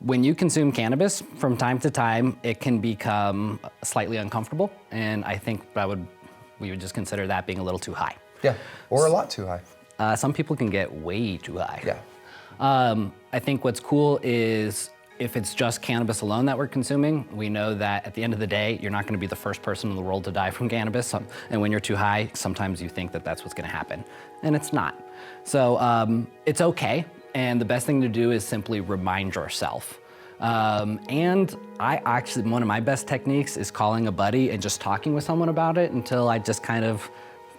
When you consume cannabis, from time to time, it can become slightly uncomfortable, and I think we would just consider that being a little too high. Yeah, or a lot too high. Some people can get way too high. Yeah. I think what's cool is if it's just cannabis alone that we're consuming, we know that at the end of the day, you're not gonna be the first person in the world to die from cannabis. And when you're too high, sometimes you think that that's what's gonna happen, and it's not. So it's okay, and the best thing to do is simply remind yourself. And one of my best techniques is calling a buddy and just talking with someone about it until I just kind of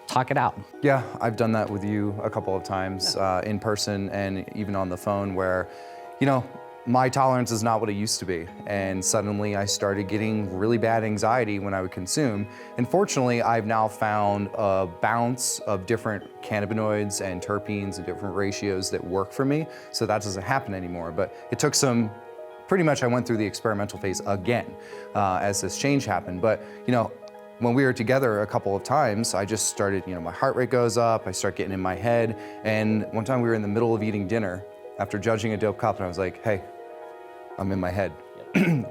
talk it out. Yeah, I've done that with you a couple of times, in person and even on the phone, where, my tolerance is not what it used to be. And suddenly I started getting really bad anxiety when I would consume. And fortunately, I've now found a balance of different cannabinoids and terpenes and different ratios that work for me, so that doesn't happen anymore. But it took pretty much I went through the experimental phase again as this change happened. But, when we were together a couple of times, I just started, my heart rate goes up, I start getting in my head. And one time we were in the middle of eating dinner after judging a dope cup, and I was like, hey, I'm in my head.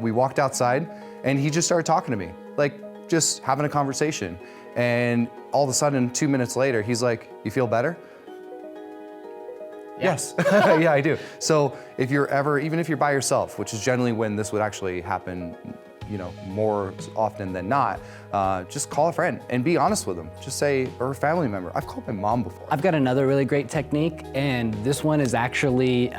We walked outside and he just started talking to me, like just having a conversation. And all of a sudden, 2 minutes later, he's like, you feel better? Yeah. Yes, yeah, I do. So if you're ever, even if you're by yourself, which is generally when this would actually happen, more often than not, just call a friend and be honest with them. Just say, or a family member. I've called my mom before. I've got another really great technique, and this one is actually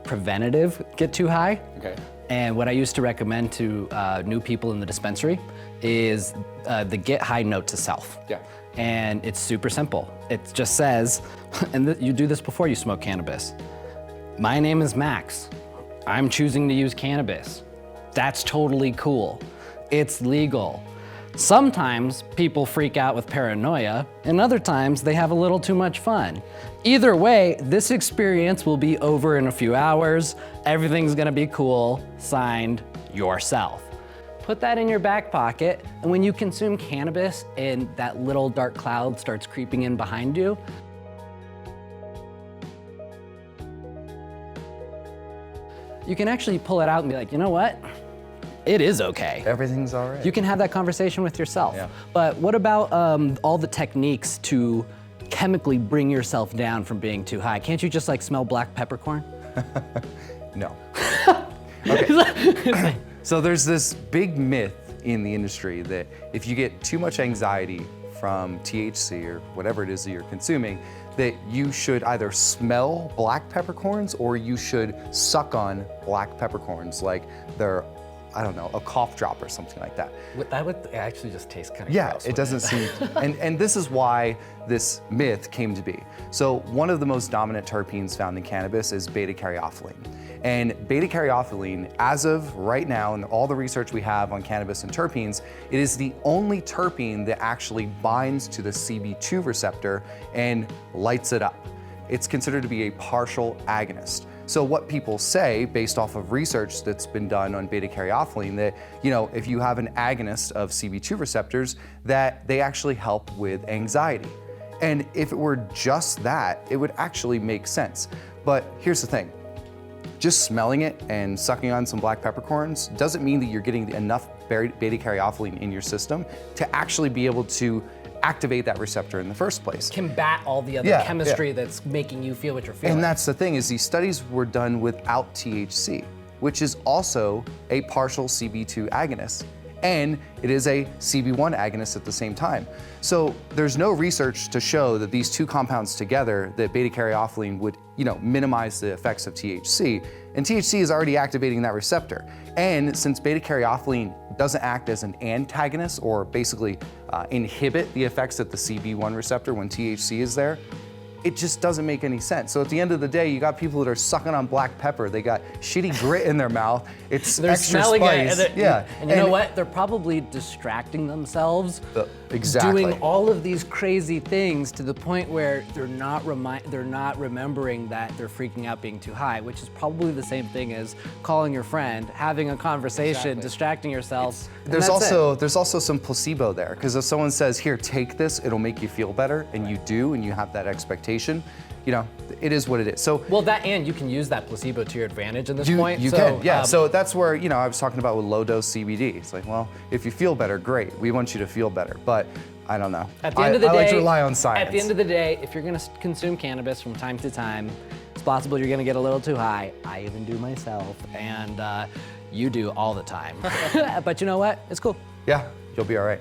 preventative get too high. Okay. And what I used to recommend to new people in the dispensary is the get high note to self. Yeah. And it's super simple. It just says, and you do this before you smoke cannabis. My name is Max. I'm choosing to use cannabis. That's totally cool. It's legal. Sometimes people freak out with paranoia, and other times they have a little too much fun. Either way, this experience will be over in a few hours. Everything's gonna be cool. Signed, yourself. Put that in your back pocket, and when you consume cannabis and that little dark cloud starts creeping in behind you, you can actually pull it out and be like, you know what? It is okay. Everything's all right. You can have that conversation with yourself. Yeah. But what about all the techniques to chemically bring yourself down from being too high? Can't you just smell black peppercorn? No. Okay. So there's this big myth in the industry that if you get too much anxiety from THC or whatever it is that you're consuming, that you should either smell black peppercorns or you should suck on black peppercorns like they're, I don't know, a cough drop or something like that. That would actually just taste kind of Yeah, gross. it doesn't seem, and this is why this myth came to be. So one of the most dominant terpenes found in cannabis is beta-caryophyllene. And beta-caryophyllene, as of right now, and all the research we have on cannabis and terpenes, it is the only terpene that actually binds to the CB2 receptor and lights it up. It's considered to be a partial agonist. So what people say, based off of research that's been done on beta-caryophyllene, that if you have an agonist of CB2 receptors, that they actually help with anxiety. And if it were just that, it would actually make sense. But here's the thing. Just smelling it and sucking on some black peppercorns doesn't mean that you're getting enough beta-caryophyllene in your system to actually be able to activate that receptor in the first place. Combat all the other chemistry that's making you feel what you're feeling. And that's the thing, is these studies were done without THC, which is also a partial CB2 agonist. And it is a CB1 agonist at the same time. So there's no research to show that these two compounds together, that beta-caryophyllene would, minimize the effects of THC. And THC is already activating that receptor. And since beta-caryophyllene doesn't act as an antagonist or basically inhibit the effects of the CB1 receptor when THC is there, it just doesn't make any sense. So at the end of the day, you got people that are sucking on black pepper. They got shitty grit in their mouth. It's they're extra smelling spice. it. And you know And what? They're probably distracting themselves, exactly. doing all of these crazy things to the point where they're not remembering that they're freaking out being too high, which is probably the same thing as calling your friend, having a conversation, distracting yourself. There's also some placebo there, because if someone says, here, take this, it'll make you feel better, and you do, and you have that expectation, meditation, you know, it is what it is. So Well, that, and you can use that placebo to your advantage in this point. you can, yeah. So that's where, you know, I was talking about with low dose CBD. It's like, well, if you feel better, great. We want you to feel better, but I don't know. At the end of the day, I like to rely on science. At the end of the day, if you're gonna consume cannabis from time to time, it's possible you're gonna get a little too high. I even do myself, and you do all the time. But you know what? It's cool. Yeah, you'll be all right.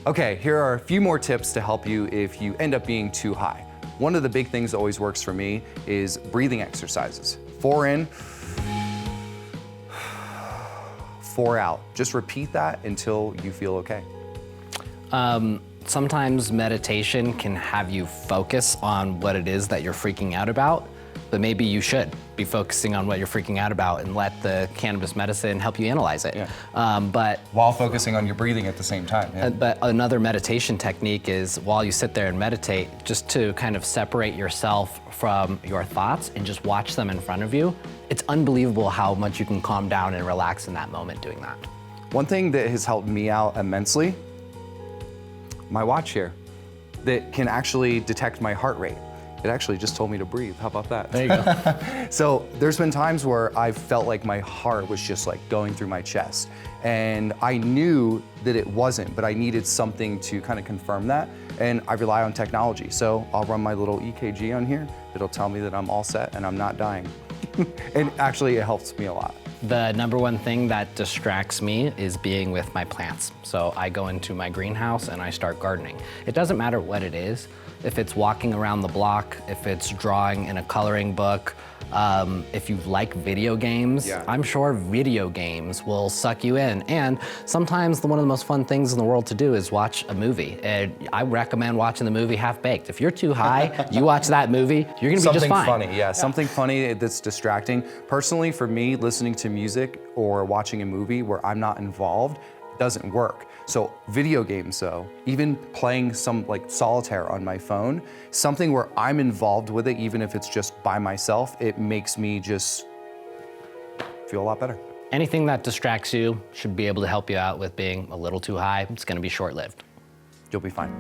Okay, here are a few more tips to help you if you end up being too high. One of the big things that always works for me is breathing exercises. 4 in, 4 out. Just repeat that until you feel okay. Sometimes meditation can have you focus on what it is that you're freaking out about, but maybe you should be focusing on what you're freaking out about and let the cannabis medicine help you analyze it. Yeah. But While focusing on your breathing at the same time. Yeah. But another meditation technique is while you sit there and meditate, just to kind of separate yourself from your thoughts and just watch them in front of you. It's unbelievable how much you can calm down and relax in that moment doing that. One thing that has helped me out immensely, my watch here, that can actually detect my heart rate. It actually just told me to breathe. How about that? There you go. So there's been times where I've felt like my heart was just like going through my chest. And I knew that it wasn't, but I needed something to kind of confirm that. And I rely on technology. So I'll run my little EKG on here. It'll tell me that I'm all set and I'm not dying. And actually it helps me a lot. The number one thing that distracts me is being with my plants. So I go into my greenhouse and I start gardening. It doesn't matter what it is. If it's walking around the block, if it's drawing in a coloring book, if you like video games, Yeah. I'm sure video games will suck you in. And sometimes one of the most fun things in the world to do is watch a movie. And I recommend watching the movie Half Baked. If you're too high, you watch that movie, you're gonna be just fine. Something funny, yeah, something funny that's distracting. Personally, for me, listening to music or watching a movie where I'm not involved doesn't work. So video games though, even playing some like solitaire on my phone, something where I'm involved with it, even if it's just by myself, it makes me just feel a lot better. Anything that distracts you should be able to help you out with being a little too high. It's gonna be short-lived. You'll be fine.